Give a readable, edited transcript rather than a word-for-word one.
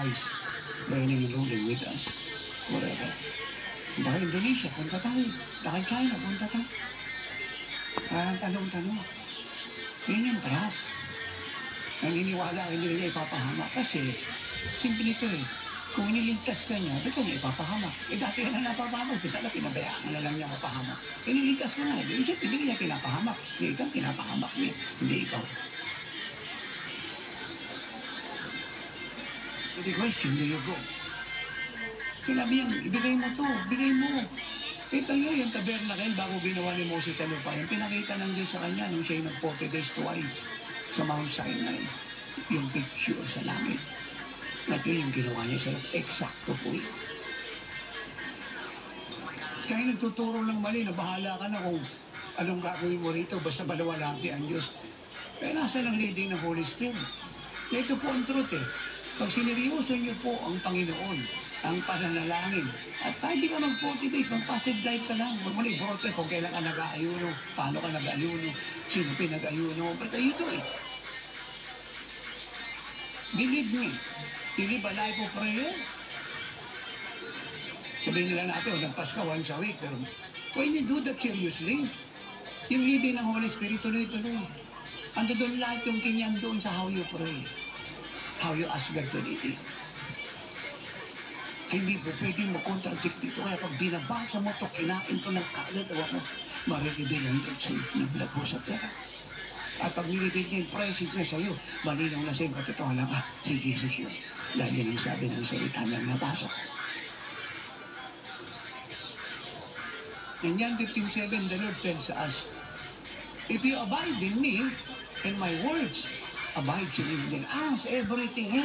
guys learning and ruling with us. Whatever. Punta ka Indonesia, punta tayo. Punta ka China, punta tayo. Parang tanong-tanong. Yun yung trust. Naniniwala ka hindi niya ipapahamak. Kasi, simple ito eh. Kung iniligtas ka niya, ba't ka niya ipapahamak? Dati ka na napapahamak. Kasi sana pinabayaan na lang niya mapahamak. Iniligtas ka na. Yung siya, hindi niya pinapahamak. Kasi ikaw pinapahamak niya. Hindi ikaw. The question, do you go? Sinabi yan, ibigay mo to, bigay mo. Kita nyo yung tabernacle bago ginawa ni Moses sa lupa. Yung pinakita ng Diyos sa kanya nung siya yung nag-40 days twice sa Mount Sinai. Yung picture sa langit. At yun yung ginawa niya sa lupa. Eksakto po yun. Kaya nagtuturo ng mali na bahala ka na kung anong gagawin mo rito basta balawalati ang Diyos. Kaya nasa lang leading ng Holy Spirit. Ito po ang truth eh. Pag siniriuso niyo po ang Panginoon, ang pananalangin, at kahit di ka mag-40 days, mag-fasted life ka lang, huwag mo na i-brote kung kailan ka nag-aayuno, paano ka nag-aayuno, sino pinag-ayuno, but you do it. Believe me, you live a life of prayer. Sabihin nila natin, nagpas ka once a week, pero when you do that seriously, yung leading ng Holy Spirit, tuloy-tuloy. Ando doon lahat yung kinyan doon sa how you pray. How you ask God to lead you. Ay, hindi po pwedeng mag-contradict dito. Kaya pag binabasa mo ito, kinain ko ng kalat, mo, mariribig ang Diyos sa'yo, naglago sa pera. At pag nilibig niya yung presence niya sa'yo, malinaw na sa'yo, katotohanan ka, si Jesus yun. Dahil yun ang sabi ng salita niyang nabasa. In John 15:7, the Lord tells us, if you abide in me, and my words, abide in you, then ask everything.